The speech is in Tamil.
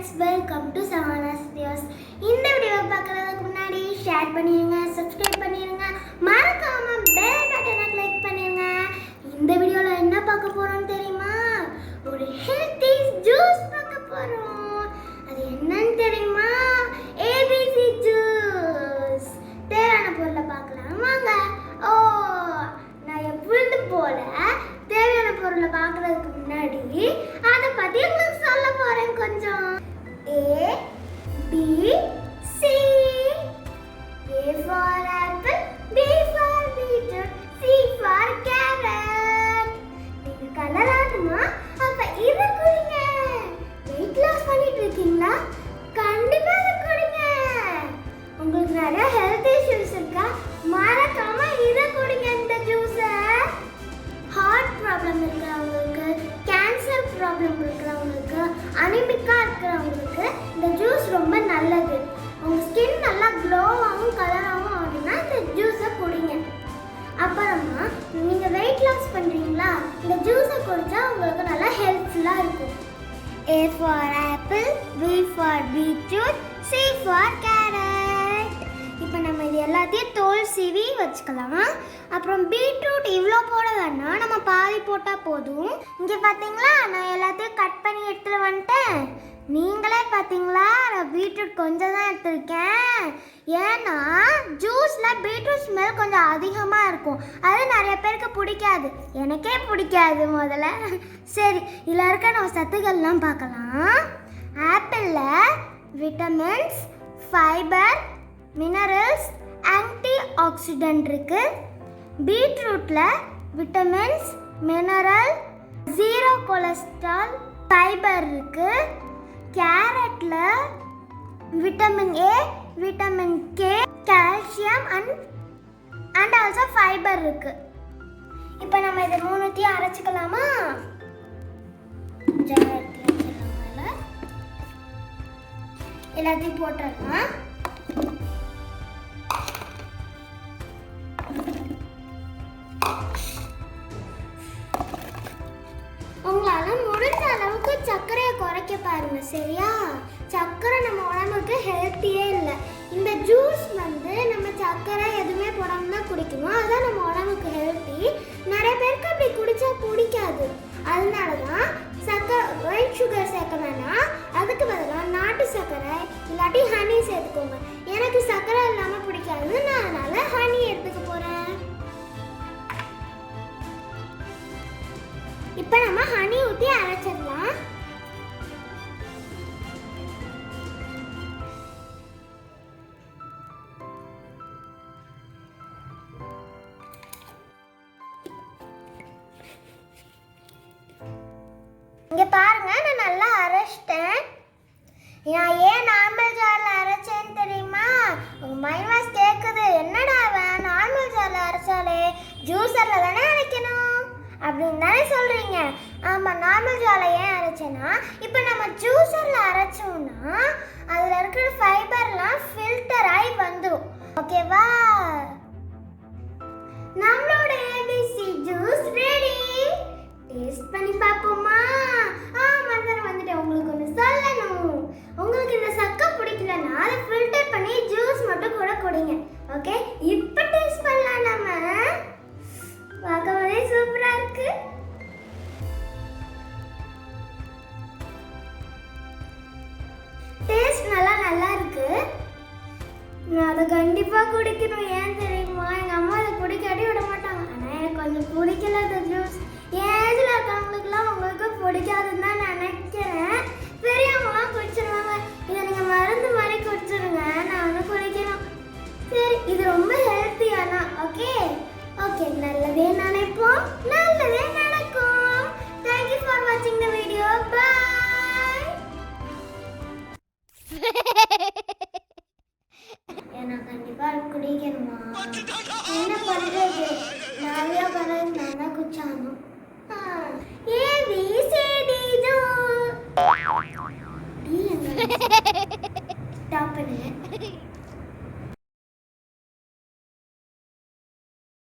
ஃப்ரெண்ட்ஸ், வெல்கம் டு சவானாஸ் வீடியோஸ். இந்த வீடியோவை பார்க்கறதுக்கு முன்னாடி ஷேர் பண்ணிடுங்க, சப்ஸ்கிரைப் பண்ணிடுங்க, மறக்காம பெல் பட்டனை கிளிக் பண்ணிடுங்க. இந்த வீடியோவில் என்ன பார்க்க போகிறோம் தெரியுமா? ஒரு ஹெல்த்தி ஜூஸ் பார்க்க போகிறோம். அது என்னன்னு தெரியுமா? ABC juice. தேவையான பொருளை பார்க்கலாம் வாங்க. நான் எப்பொழுதும் போல தேவையான பொருளை பார்க்கறதுக்கு முன்னாடி அதை பற்றி உங்களுக்கு சொல்ல போகிறேன் கொஞ்சம். A B C. A for apple, B for beetroot, C for carrot. நீங்க கலர் ஆகுமா? அப்ப இத குடிங்க. வெயிட் லாஸ் பண்ணிட்டு இருக்கீங்களா? கண்டிப்பா இத குடிங்க. உங்களுக்கு நிறைய ஹெல்த் இஷ்யூஸ் இருக்கா? மறக்காம இத குடிங்க இந்த ஜூஸ. ஹார்ட் ப்ராப்ளம் இருக்கிறவங்களுக்கு, கேன்சர் ப்ராப்ளம் இருக்கிறவங்களுக்கு, அனிமிக்கா இருக்கிறவங்களுக்கு இந்த ஜூஸ் ரொம்ப நல்லது. உங்கள் ஸ்கின் நல்லா க்ளோவாகவும் கலராகவும் ஆகுதுன்னா இந்த ஜூஸை குடிங்க. அப்புறமா நீங்கள் வெயிட் லாஸ் பண்ணுறீங்களா? இந்த ஜூஸை குடித்தா உங்களுக்கு நல்லா ஹெல்ப்ஃபுல்லாக இருக்கும். A for apple, B for beetroot, C for carrot. இப்போ நம்ம இது எல்லாத்தையும் தோல் சீவி வச்சுக்கலாம். அப்புறம் பீட்ரூட் இவ்வளோ போட வேணாம், நம்ம பாதி போட்டால் போதும். இங்கே பார்த்தீங்களா, நான் எல்லாத்தையும் கட் பண்ணி எடுத்துகிட்டு வந்துட்டேன். நீங்களே பார்த்தீங்களா, நான் பீட்ரூட் கொஞ்சம் தான் எடுத்துருக்கேன். ஏன்னா ஜூஸில் பீட்ரூட் ஸ்மெல் கொஞ்சம் அதிகமாக இருக்கும். அது நிறைய பேருக்கு பிடிக்காது, எனக்கே பிடிக்காது முதல்ல. சரி, இதில் இருக்க நம்ம சத்துக்கள்லாம் பார்க்கலாம். ஆப்பிளில் vitamins, fibre, minerals, anti oxidant இருக்கு. பீட்ரூட்டில் vitamins, mineral, zero cholesterol, fibre இருக்கு. கேரட்டில் vitamin A, vitamin K, calcium and also fibre இருக்கு. இப்போ நம்ம இதை மூணுத்தையும் அரைச்சிக்கலாமா? எல்லாத்தையும் போட்டுடலாம். உங்களால் முடிஞ்ச அளவுக்கு சர்க்கரையை குறைக்க பாருங்க, சரியா? சர்க்கரை நம்ம உடம்புக்கு ஹெல்த்தியே இல்லை. இந்த ஜூஸ் நம்ம சர்க்கரை எதுவுமே போடாமல் தான் குடிக்கணும். அதுதான் நம்ம உடம்புக்கு ஹெல்த்தி. நிறைய பேருக்கு அப்படி குடிச்சா பிடிக்காது. அதனால தான் சர்க்கரை, ஒயிட் சுகர் சேர்க்க வேணாம். அதுக்கு பதிலாக நாட்டு சர்க்கரை இல்லாட்டி ஹனி சேர்த்துக்கோங்க. எனக்கு சர்க்கரை இல்லாமல் பிடிக்காது, நான் அதனால ஹனி எடுத்துக்க போகிறேன். இப்போ நம்ம ஹனி ஊற்றி அரைச்சிடலாம். இங்க பாருங்க, நான் நல்லா அரைச்சிட்டேன். நான் ஏன் நார்மல் ஜார்ல அரைச்சேன்னு தெரியுமா? உங்க மைண்ட் வாஷ் கேட்குது, என்னடா அவன் நார்மல் ஜார்ல அரைச்சாலே ஜூஸர்ல தானே அரைக்கணும் அப்படின்னு தானே சொல்றீங்க. ஆமாம், நார்மல் ஜார்ல ஏன் அரைச்சேன்னா, இப்போ நம்ம ஜூஸரில் அரைச்சோம்னா அதில் இருக்கிற ஃபைபர்லாம் ஃபில்டர் ஆகி வந்துடும். ஓகேவா? நம்மளோட ஏபிசி ஜூஸ் ரெடி. டேஸ்ட் பண்ணி பார்ப்போமா? வந்துட்டேன். உங்களுக்கு ஒன்று சொல்லணும். உங்களுக்கு இந்த சக்கை பிடிக்கலன்னா அதை ஃபில்டர் பண்ணி ஜூஸ் மட்டும் கூட குடிங்க. ஓகே, இப்போ டேஸ்ட் பண்ணலாம். நம்ம பார்க்கவே சூப்பரா இருக்கு. டேஸ்ட் நல்லா இருக்கு. நான் அதை கண்டிப்பா குடிக்கணும். ஏன் தெரியுமா? எங்க அம்மா அதை குடிக்காட்டி விட மாட்டாங்க. ஆனா எனக்கு கொஞ்சம் பிடிக்கல அந்த ஜூஸ். ஏஜ்ல இருக்கவங்களுக்குலாம் உங்களுக்கு பிடிக்காதுன்னு தான் நினைக்கிறேன். பெரியவங்களாம் குடிச்சிருவாங்க. இதை நீங்க மருந்து மாதிரி குடிச்சிருங்க. நான் வந்து குடிக்கணும். சரி, இது ரொம்ப ஹெல்த்தியானா. ஓகே, நல்லதே நினைப்போம், நல்லதே நடக்கும். Thank you for watching the video. Bye. நான் கண்டிப்பா குடிக்கணுமா? என்ன பண்றது? நிறைய பணம் நான் தான் குச்சானும். ஸ்டாப் பண்ணு.